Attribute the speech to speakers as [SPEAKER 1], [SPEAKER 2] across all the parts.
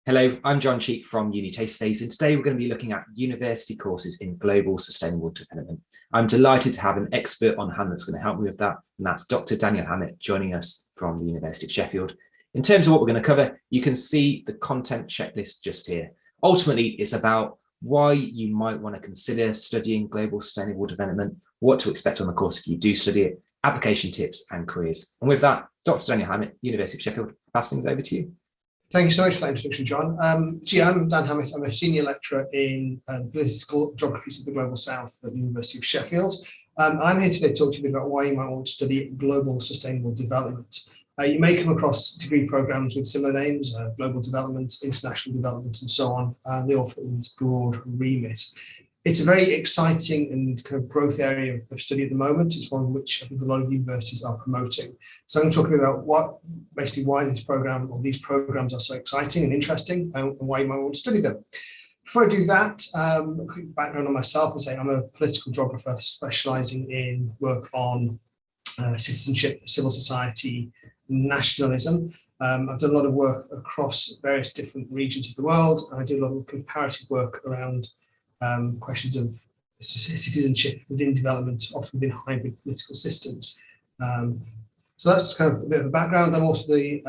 [SPEAKER 1] Hello, I'm John Cheek from UniTasterDays, and today we're going to be looking at university courses in global sustainable development. I'm delighted to have an expert on hand that's going to help me with that, and that's Dr. Daniel Hammett joining us from the University of Sheffield. In terms of what we're going to cover, you can see the content checklist just here. Ultimately, it's about why you might want to consider studying global sustainable development, what to expect on the course if you do study it, application tips and careers. And with that, Dr. Daniel Hammett, University of Sheffield, pass things over to you.
[SPEAKER 2] Thank you so much for that introduction, John. I'm Dan Hammett. I'm a senior lecturer in political geographies of the Global South at the University of Sheffield. I'm here today to talk to you about why you might want to study global sustainable development. You may come across degree programs with similar names, global development, international development, and so on. They all fit in this broad remit. It's a very exciting and kind of growth area of study at the moment. It's one which I think a lot of universities are promoting. So I'm talking about why this program or these programs are so exciting and interesting and why you might want to study them. Before I do that, a quick background on myself. I'm a political geographer specializing in work on citizenship, civil society, nationalism. I've done a lot of work across various different regions of the world, and I do a lot of comparative work around questions of citizenship within development, often within hybrid political systems. So that's kind of a bit of a background. I'm also the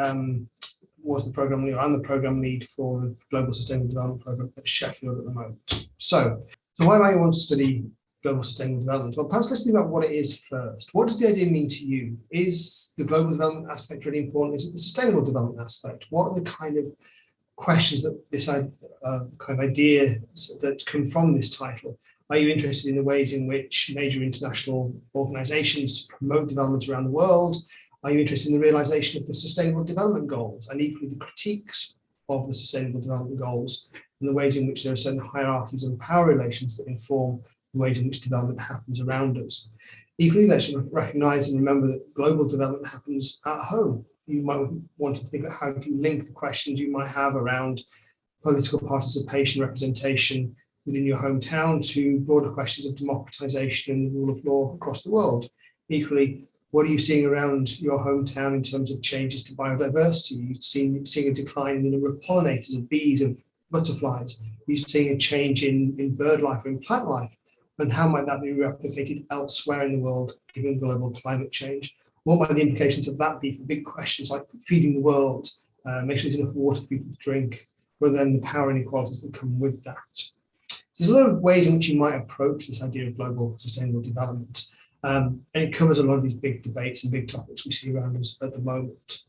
[SPEAKER 2] program lead. I'm the program lead for the Global Sustainable Development Program at Sheffield at the moment. So why might you want to study global sustainable development? Well, perhaps let's think about what it is first. What does the idea mean to you? Is the global development aspect really important? Is it the sustainable development aspect? What are the kind of questions that this kind of idea that come from this title? Are you interested in the ways in which major international organizations promote development around the world? Are you interested in the realization of the sustainable development goals and equally the critiques of the sustainable development goals and the ways in which there are certain hierarchies and power relations that inform the ways in which development happens around us? Equally, let's recognize and remember that global development happens at home. You might want to think about how do you link the questions you might have around political participation, representation within your hometown to broader questions of democratization and the rule of law across the world. Equally, what are you seeing around your hometown in terms of changes to biodiversity? Are you seeing a decline in the number of pollinators, of bees, of butterflies? Are you seeing a change in bird life or in plant life? And how might that be replicated elsewhere in the world given global climate change? What might the implications of that be for big questions like feeding the world, make sure there's enough water for people to drink, rather than the power inequalities that come with that? So there's a lot of ways in which you might approach this idea of global sustainable development. And it covers a lot of these big debates and big topics we see around us at the moment.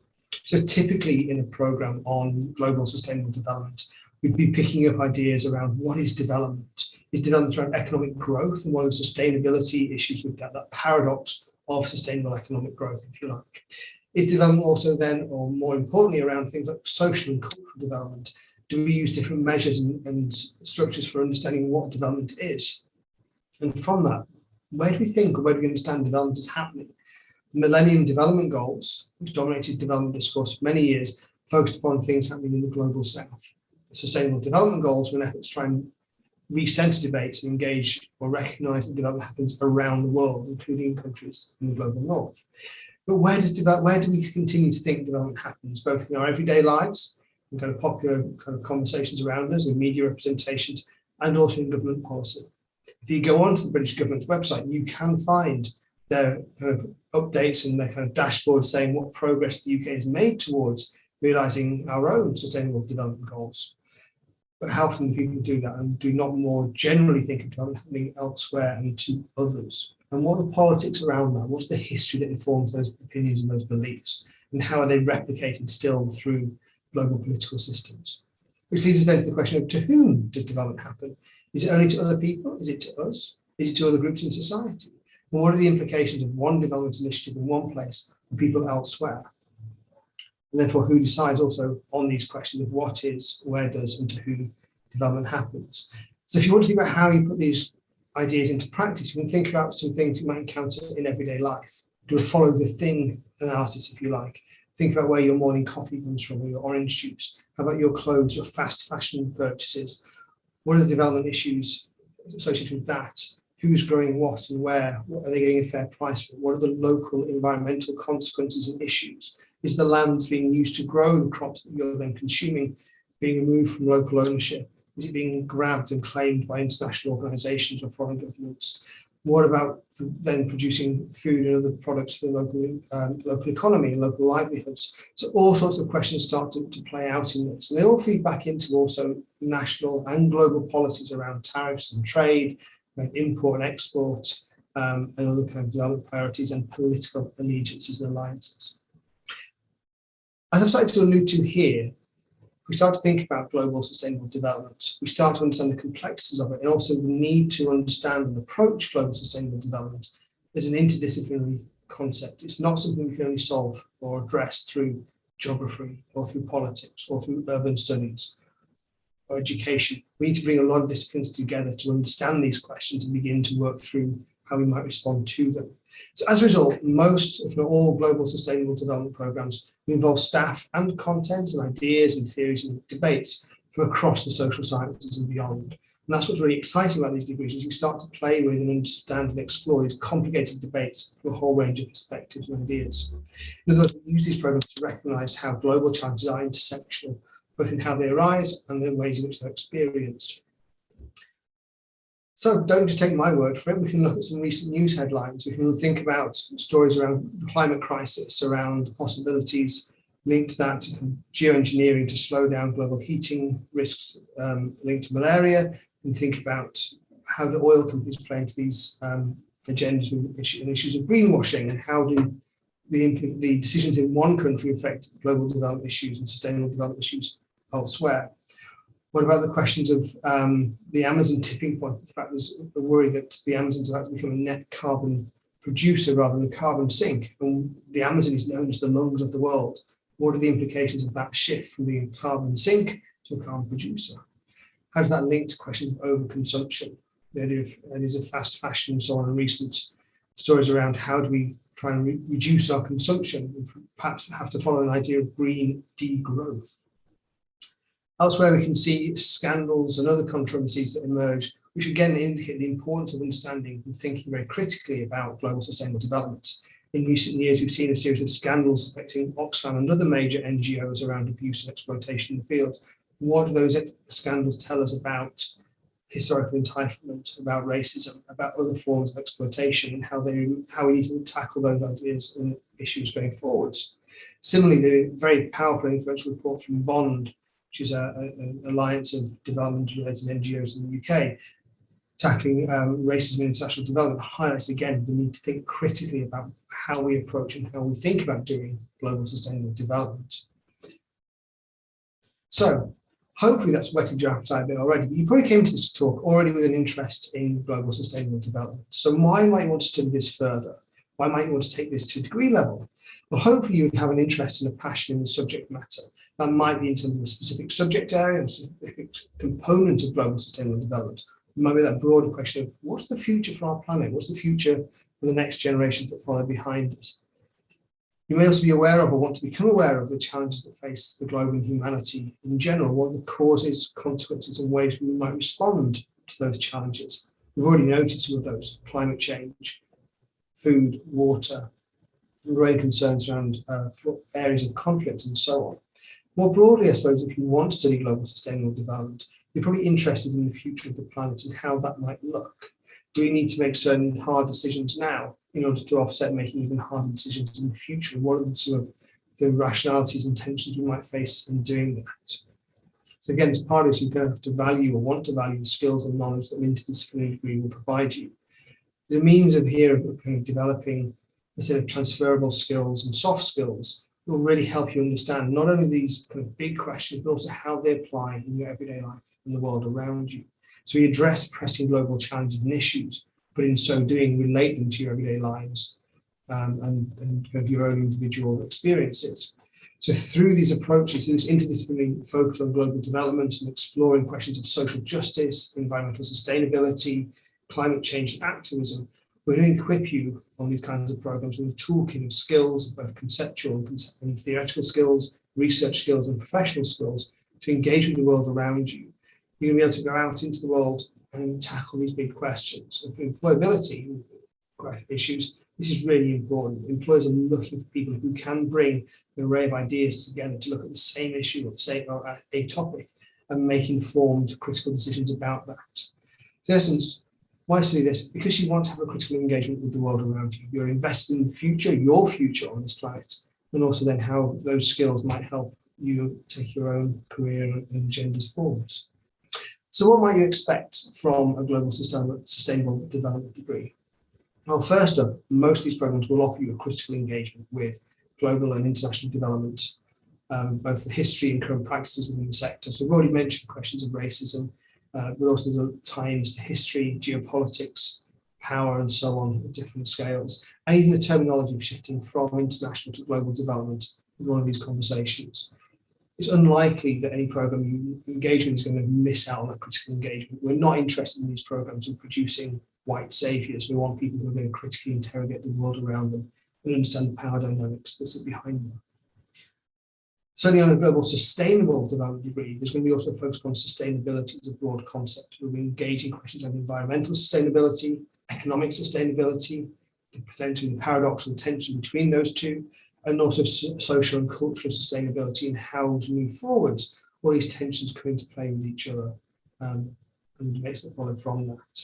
[SPEAKER 2] So typically in a program on global sustainable development, we'd be picking up ideas around what is development? Is development around economic growth, and what are the sustainability issues with that paradox of sustainable economic growth, if you like? Is development also then, or more importantly, around things like social and cultural development? Do we use different measures and structures for understanding what development is? And from that, where do we think or where do we understand development is happening? The Millennium Development Goals, which dominated development discourse for many years, focused upon things happening in the Global South. The Sustainable Development Goals were an effort to try and recenter debates and engage or recognize that development happens around the world, including countries in the global north. But where do we continue to think development happens, both in our everyday lives, in kind of popular kind of conversations around us, in media representations, and also in government policy? If you go onto the British government's website, you can find their kind of updates and their kind of dashboard saying what progress the UK has made towards realizing our own sustainable development goals. But how often do people do that and do not more generally think of development happening elsewhere and to others? And what are the politics around that? What's the history that informs those opinions and those beliefs? And how are they replicated still through global political systems? Which leads us then to the question of, to whom does development happen? Is it only to other people? Is it to us? Is it to other groups in society? And what are the implications of one development initiative in one place for people elsewhere? And therefore, who decides also on these questions of what is, where does, and to whom development happens? So if you want to think about how you put these ideas into practice, you can think about some things you might encounter in everyday life. Do a follow the thing analysis, if you like. Think about where your morning coffee comes from, or your orange juice. How about your clothes, your fast fashion purchases? What are the development issues associated with that? Who's growing what and where? What are they getting a fair price for? What are the local environmental consequences and issues? Is the land being used to grow the crops that you're then consuming being removed from local ownership? Is it being grabbed and claimed by international organisations or foreign governments? What about then producing food and other products for the local economy and local livelihoods? So all sorts of questions start to play out in this. And they all feed back into also national and global policies around tariffs and trade, import and export, and other kind of development priorities and political allegiances and alliances. As I've started to allude to here, we start to think about global sustainable development. We start to understand the complexities of it and also the need to understand and approach global sustainable development as an interdisciplinary concept. It's not something we can only solve or address through geography or through politics or through urban studies or education. We need to bring a lot of disciplines together to understand these questions and begin to work through how we might respond to them. So as a result, most, if not all, global sustainable development programs involve staff and content and ideas and theories and debates from across the social sciences and beyond. And that's what's really exciting about these degrees, is you start to play with and understand and explore these complicated debates from a whole range of perspectives and ideas. In other words, we use these programs to recognise how global challenges are intersectional, both in how they arise and the ways in which they're experienced. So don't just take my word for it. We can look at some recent news headlines. We can think about stories around the climate crisis, around possibilities linked to that, geoengineering to slow down global heating risks linked to malaria, and think about how the oil companies play into these agendas and issues of greenwashing, and how do the decisions in one country affect global development issues and sustainable development issues elsewhere. What about the questions of the Amazon tipping point? In fact, there's a worry that the Amazon is about to become a net carbon producer rather than a carbon sink. And the Amazon is known as the lungs of the world. What are the implications of that shift from being a carbon sink to a carbon producer? How does that link to questions of overconsumption, the idea of fast fashion and so on, and recent stories around how do we try and reduce our consumption and perhaps have to follow an idea of green degrowth. Elsewhere, we can see scandals and other controversies that emerge, which again indicate the importance of understanding and thinking very critically about global sustainable development. In recent years, we've seen a series of scandals affecting Oxfam and other major NGOs around abuse and exploitation in the field. What do those scandals tell us about historical entitlement, about racism, about other forms of exploitation, and how we need to tackle those ideas and issues going forwards? Similarly, the very powerful and influential report from BOND, which is an alliance of development-related NGOs in the UK, tackling racism and international development, highlights again the need to think critically about how we approach and how we think about doing global sustainable development. So hopefully that's whetted your appetite a bit already. You probably came to this talk already with an interest in global sustainable development. So why might you want to study this further? Why might you want to take this to degree level? Well, hopefully you have an interest and a passion in the subject matter. That might be in terms of a specific subject area, a specific component of global sustainable development. It might be that broader question of what's the future for our planet? What's the future for the next generations that follow behind us? You may also be aware of or want to become aware of the challenges that face the globe and humanity in general. What are the causes, consequences, and ways we might respond to those challenges? We've already noted some of those: climate change, food, water, growing concerns around areas of conflict and so on. More broadly, I suppose, if you want to study global sustainable development, you're probably interested in the future of the planet and how that might look. Do we need to make certain hard decisions now in order to offset making even harder decisions in the future? What are some of the rationalities and tensions we might face in doing that? So again, as part of this, you're going to have to value or want to value the skills and knowledge that an interdisciplinary degree will provide you. There's a means of here of kind of developing a set of transferable skills and soft skills that will really help you understand not only these kind of big questions, but also how they apply in your everyday life and the world around you. So we address pressing global challenges and issues, but in so doing, relate them to your everyday lives and kind of your own individual experiences. So through these approaches, this interdisciplinary focus on global development and exploring questions of social justice, environmental sustainability, climate change and activism, we're going to equip you on these kinds of programs with a toolkit of skills, both conceptual and theoretical skills, research skills and professional skills to engage with the world around you. You're going to be able to go out into the world and tackle these big questions of employability issues, This is really important. Employers are looking for people who can bring an array of ideas together to look at the same issue or a topic and make informed critical decisions about that. So in essence, why study this? Because you want to have a critical engagement with the world around you. You're investing in the future, your future on this planet, and also then how those skills might help you take your own career and agendas forward. So what might you expect from a global sustainable development degree? Well, first up, most of these programs will offer you a critical engagement with global and international development, both the history and current practices within the sector. So we've already mentioned questions of racism, but also there's tie-ins to history, geopolitics, power, and so on at different scales. And even the terminology of shifting from international to global development is one of these conversations. It's unlikely that any program you engage in is going to miss out on that critical engagement. We're not interested in these programs in producing white saviors. We want people who are going to critically interrogate the world around them and understand the power dynamics that sit behind them. Certainly on a global sustainable development degree, there's going to be also focused on sustainability as a broad concept. We'll be engaging questions on environmental sustainability, economic sustainability, potentially the paradox and tension between those two, and also social and cultural sustainability and how to move forwards. All these tensions come into play with each other and debates that follow from that.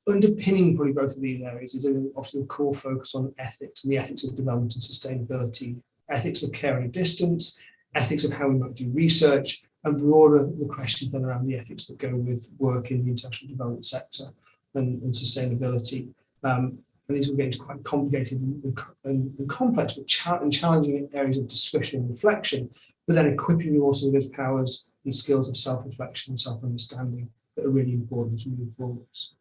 [SPEAKER 2] Underpinning probably both of these areas is obviously a core focus on ethics and the ethics of development and sustainability, ethics of care and distance, ethics of how we might do research, and broader the questions then around the ethics that go with work in the international development sector and sustainability. And these will get into quite complicated and complex, but challenging areas of discussion and reflection, but then equipping you also with those powers and skills of self-reflection and self-understanding that are really important to move forwards.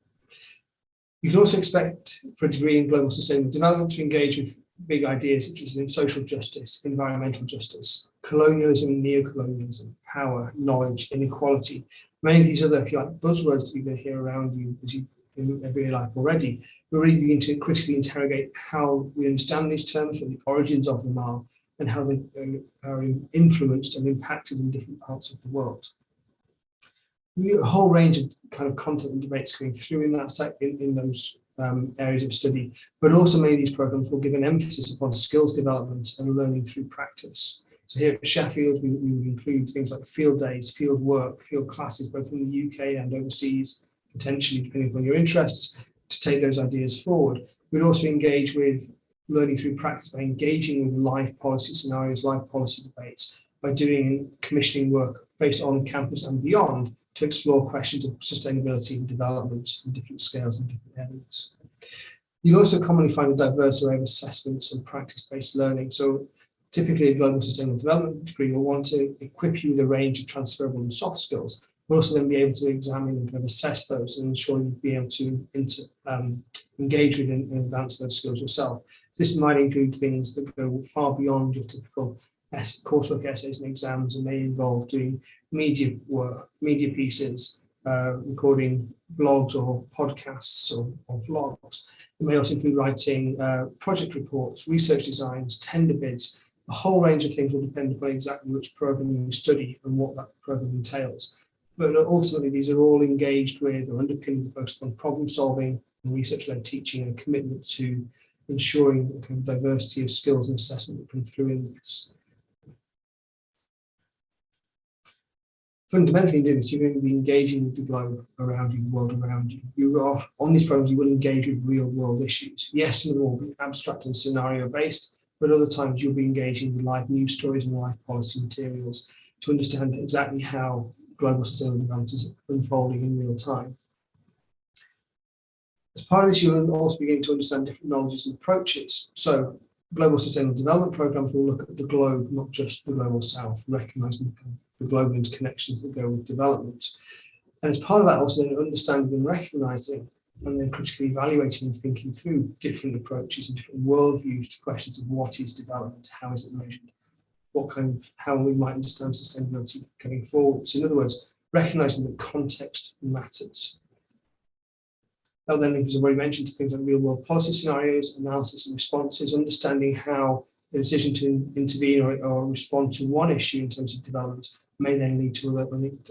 [SPEAKER 2] You can also expect for a degree in global sustainable development to engage with big ideas such as in social justice, environmental justice, colonialism and neocolonialism, power, knowledge, inequality. Many of these other, if you like, buzzwords that you're going to hear around you as you in everyday life already. We're really beginning to critically interrogate how we understand these terms, what the origins of them are, and how they are influenced and impacted in different parts of the world. We get a whole range of kind of content and debates coming through in that in those areas of study, but also many of these programs will give an emphasis upon skills development and learning through practice. So here at Sheffield, we would include things like field days, field work, field classes, both in the UK and overseas, potentially depending upon your interests, to take those ideas forward. We'd also engage with learning through practice by engaging with live policy scenarios, live policy debates, by doing commissioning work based on campus and beyond to explore questions of sustainability and development in different scales and different areas. You'll also commonly find a diverse array of assessments and practice-based learning. So typically a global sustainable development degree will want to equip you with a range of transferable and soft skills. We'll also then be able to examine and kind of assess those and ensure you'll be able to engage with and advance those skills yourself. This might include things that go far beyond your typical coursework essays and exams, and may involve doing media work, media pieces, recording blogs or podcasts or vlogs. It may also include writing project reports, research designs, tender bids. A whole range of things will depend upon exactly which program you study and what that program entails. But ultimately, these are all engaged with or underpinned and focused on problem solving and research-led teaching and a commitment to ensuring the kind of diversity of skills and assessment that come through in this. Fundamentally, in doing this, you're going to be engaging with the globe around you, the world around you. You are on these programs, you will engage with real-world issues. Yes, some of them will be abstract and scenario-based, but other times you'll be engaging with live news stories and live policy materials to understand exactly how global sustainable development is unfolding in real time. As part of this, you'll also begin to understand different knowledges and approaches. So global sustainable development programs will look at the globe, not just the global south, recognizing the global interconnections that go with development. And as part of that, also then understanding and recognizing and then critically evaluating and thinking through different approaches and different worldviews to questions of what is development, how is it measured, how we might understand sustainability going forward. So in other words, recognizing that context matters. That then, as I've already mentioned, to things like real world policy scenarios, analysis and responses, understanding how the decision to intervene or respond to one issue in terms of development may then lead to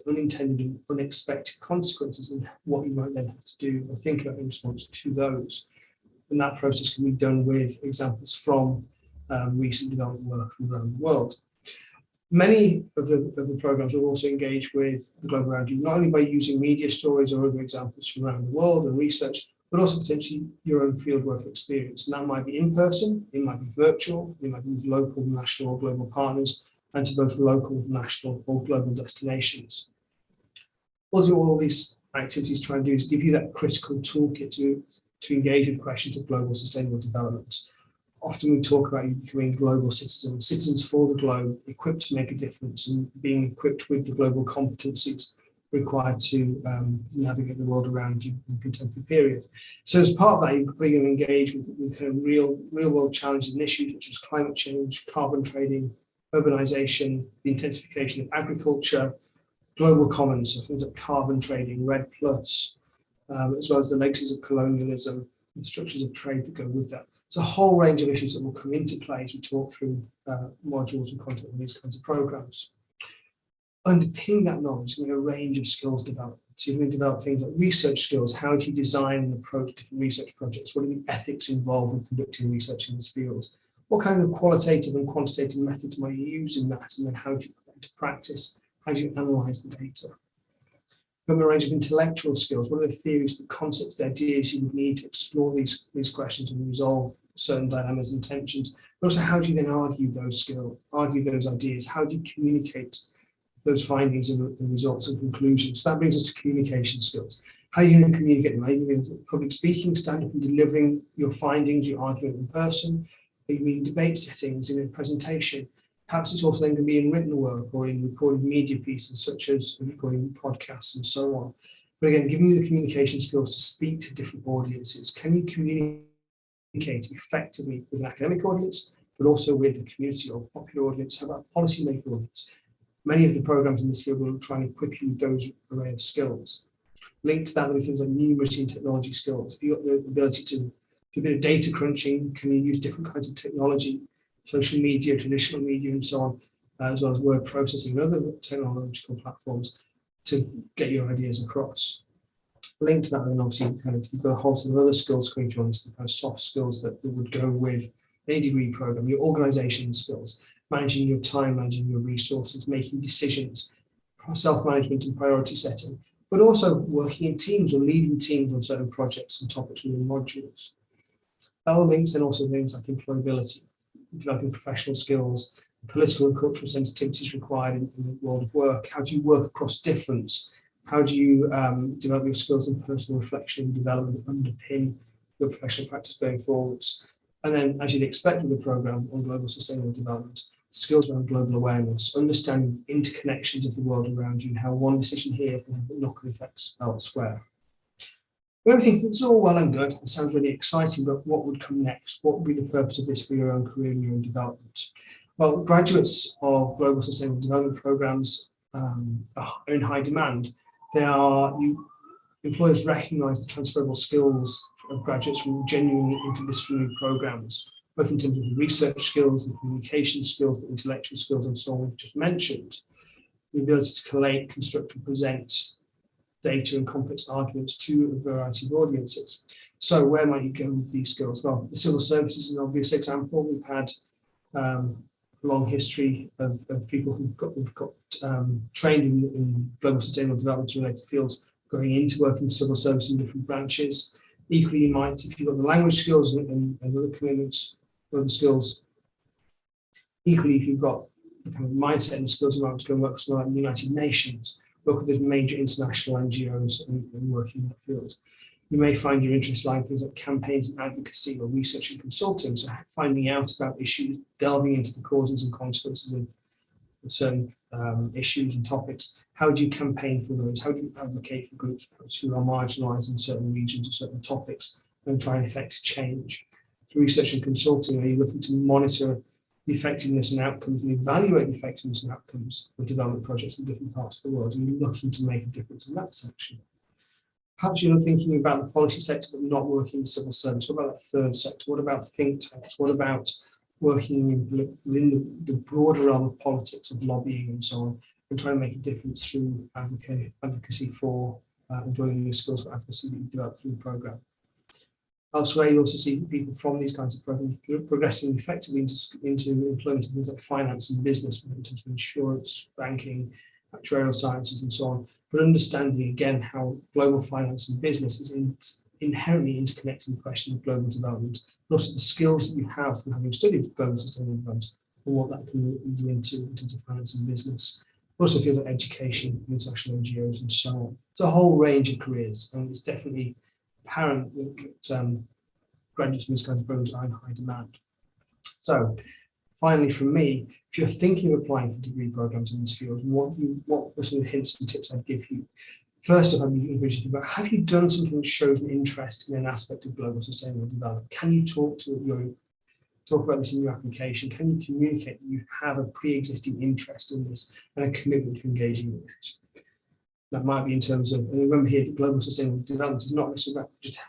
[SPEAKER 2] unintended and unexpected consequences, and what you might then have to do or think about in response to those. And that process can be done with examples from recent development work from around the world. Many of the programs will also engage with the globe around you, not only by using media stories or other examples from around the world and research, but also potentially your own fieldwork experience. And that might be in person, it might be virtual, it might be with local, national, or global partners, and to both local, national, or global destinations. What all these activities try and do is give you that critical toolkit to engage with questions of global sustainable development. Often we talk about you becoming global citizens, citizens for the globe, equipped to make a difference and being equipped with the global competencies required to navigate the world around you in a contemporary period. So as part of that, you're going to engage with kind of real world challenges and issues such as climate change, carbon trading, urbanization, the intensification of agriculture, global commons, so things like carbon trading, REDD+, as well as the legacies of colonialism and structures of trade that go with that. It's a whole range of issues that will come into play as we talk through modules and content in these kinds of programs. Underpinning that knowledge is going to be a range of skills development. So you're going to develop things like research skills. How do you design and approach different research projects? What are the ethics involved with conducting research in this field? What kind of qualitative and quantitative methods might you use in that? And then how do you put that into practice? How do you analyze the data? From a range of intellectual skills, what are the theories, the concepts, the ideas you would need to explore these questions and resolve certain dilemmas and tensions? But also, how do you then argue those skills, argue those ideas? How do you communicate those findings and results and conclusions? So that brings us to communication skills. How are you going to communicate them? Are you going to public speaking, stand up and delivering your findings, your argument in person? Are you in debate settings, in a presentation? Perhaps it's also then going to be in written work or in recorded media pieces, such as recording podcasts and so on. But again, giving you the communication skills to speak to different audiences. Can you communicate effectively with an academic audience, but also with the community or popular audience? How about policymaker audience? Many of the programs in this field will try and equip you with those array of skills. Linked to that, there are things like numeracy and technology skills. Have you got the ability to do a bit of data crunching? Can you use different kinds of technology? Social media, traditional media, and so on, as well as word processing and other technological platforms to get your ideas across. Linked to that, then obviously you've got a whole set of other skills coming to us, the kind of soft skills that would go with any degree program, your organization skills, managing your time, managing your resources, making decisions, self-management and priority setting, but also working in teams or leading teams on certain projects and topics within modules. Other links and also things like employability, developing professional skills, political and cultural sensitivities required in the world of work. How do you work across difference? How do you develop your skills in personal reflection and development that underpin your professional practice going forwards? And then, as you'd expect with the program on global sustainable development, skills around global awareness, understanding interconnections of the world around you and how one decision here can have knock-on effects elsewhere. Everything it's all well and good, it sounds really exciting, but what would come next? What would be the purpose of this for your own career and your own development? Well, graduates of global sustainable development programs are in high demand. Employers recognise the transferable skills of graduates from genuinely interdisciplinary programs, both in terms of the research skills, the communication skills, the intellectual skills, and so on we've just mentioned. The ability to collate, construct, and present data and complex arguments to a variety of audiences. So where might you go with these skills? Well, the civil service is an obvious example. We've had a long history of people who've got trained in global sustainable development related fields going into working in civil service in different branches. Equally, you might, if you've got the language skills and other commitments, other skills, equally, if you've got the kind of mindset and skills, you might want to go and work for something like the United Nations, work with those major international NGOs and working in that field. You may find your interest lying in things like campaigns and advocacy or research and consulting, so finding out about issues, delving into the causes and consequences of certain issues and topics. How do you campaign for those? How do you advocate for groups who are marginalised in certain regions or certain topics and try and affect change? Through research and consulting, are you looking to monitor the effectiveness and outcomes and evaluate the effectiveness and outcomes of development projects in different parts of the world? Are you looking to make a difference in that section? Perhaps you're thinking about the policy sector but not working in civil service. What about the third sector? What about think tanks? What about working within the broader realm of politics, of lobbying and so on, and trying to make a difference through advocacy for and joining your skills for advocacy that you develop through the programme? Elsewhere, you also see people from these kinds of programs progressing effectively into employment in things like finance and business, in terms of insurance, banking, actuarial sciences, and so on. But understanding again how global finance and business is inherently interconnected with the question of global development, and also the skills that you have from having studied global sustainable development and what that can lead you into in terms of finance and business. Also fields like education, international NGOs, and so on. It's a whole range of careers, and it's definitely apparent that graduates from these kinds of programs are in high demand. So, finally, from me, if you're thinking of applying for degree programs in this field, what are some of the hints and tips I'd give you? First off, I'd be encouraged to think about, have you done something that shows an interest in an aspect of global sustainable development? Can you talk about this in your application? Can you communicate that you have a pre-existing interest in this and a commitment to engaging with it? That might be in terms of, and remember here that global sustainable development is not necessarily about just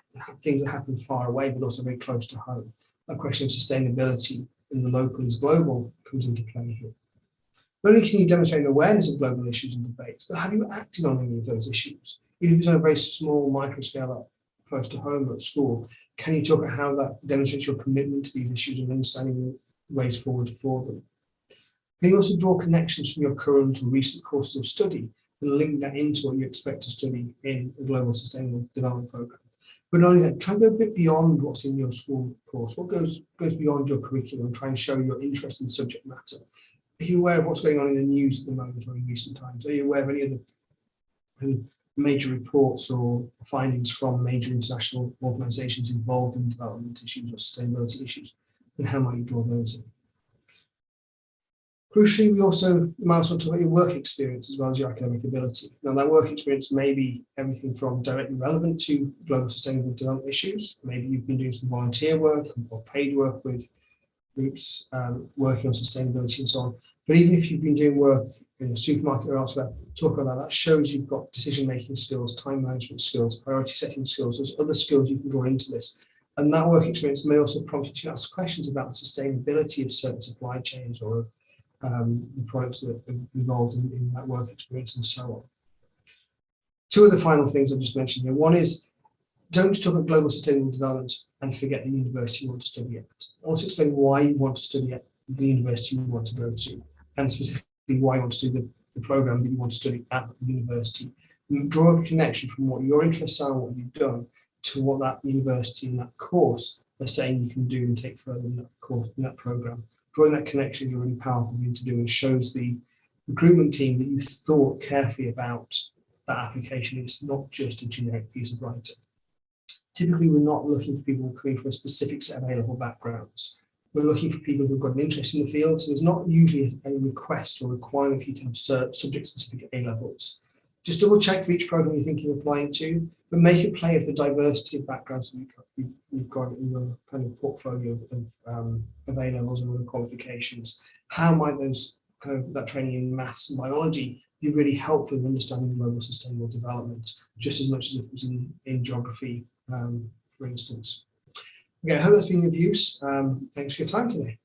[SPEAKER 2] things that happen far away, but also very close to home. A question of sustainability in the local is global comes into play here. Not only can you demonstrate an awareness of global issues and debates, but have you acted on any of those issues? Even if it's on a very small micro scale up close to home or at school, can you talk about how that demonstrates your commitment to these issues and understanding ways forward for them? Can you also draw connections from your current or recent courses of study and link that into what you expect to study in a global sustainable development program? But not only that, try to go a bit beyond what's in your school course. What goes beyond your curriculum and try and show your interest in subject matter. Are you aware of what's going on in the news at the moment or in recent times? Are you aware of any of the major reports or findings from major international organizations involved in development issues or sustainability issues? And how might you draw those in? Crucially, we might also talk about your work experience as well as your academic ability. Now, that work experience may be everything from directly relevant to global sustainable development issues. Maybe you've been doing some volunteer work or paid work with groups working on sustainability and so on. But even if you've been doing work in a supermarket or elsewhere, talk about that. That shows you've got decision-making skills, time management skills, priority setting skills. There's other skills you can draw into this. And that work experience may also prompt you to ask questions about the sustainability of certain supply chains or the products that are involved in that work experience and so on. Two of the final things I've just mentioned here. One is, don't just talk about global sustainable development and forget the university you want to study at. Also explain why you want to study at the university you want to go to, and specifically why you want to do the program that you want to study at the university. And draw a connection from what your interests are and what you've done to what that university and that course are saying you can do and take further in that course, in that program. Drawing that connection is a really powerful thing to do and shows the recruitment team that you thought carefully about that application. It's not just a generic piece of writing. Typically, we're not looking for people coming from a specific set of A-level backgrounds. We're looking for people who've got an interest in the field. So there's not usually a request or requirement for you to have subject-specific A-levels. Just double check for each program you're thinking of applying to, but make a play of the diversity of backgrounds that you've got in your kind of portfolio of A-levels and other qualifications. How might that training in maths and biology be really helpful in understanding global sustainable development, just as much as if it was in geography, for instance. Okay, I hope that's been of use. Thanks for your time today.